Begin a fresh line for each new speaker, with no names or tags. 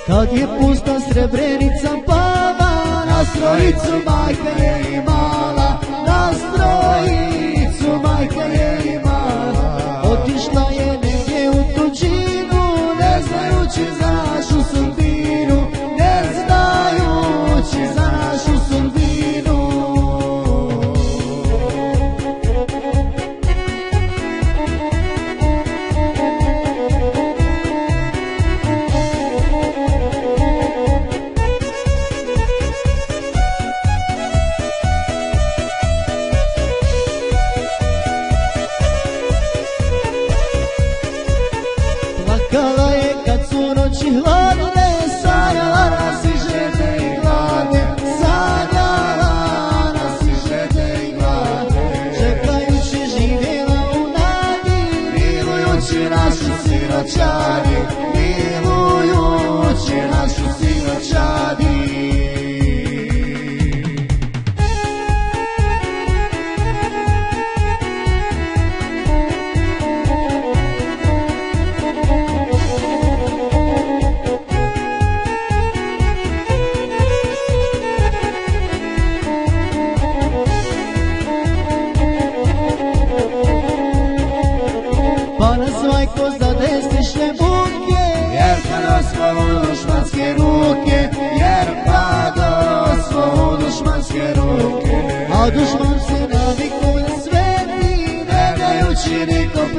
Kad je pusta Srebrenica pala, na strojicu majka je imala, na strojicu majka je imala. Otišla je negdje u tuđinu, ne znajući za našu sudbinu, ne znajući za našu sudbinu. Plakala je kad su noći hladne, sanjala nas i žedne i gladne, sanjala nas i žedne i gladne. Čekajući živjela u nadi, milujući našu siročadi, milujući našu siročadi. Pa nas majko zadestiše buke, jer padosmo u dušmanske ruke, jer padosmo u dušmanske ruke. A dušman se navikao na sveti, ne dajući nikom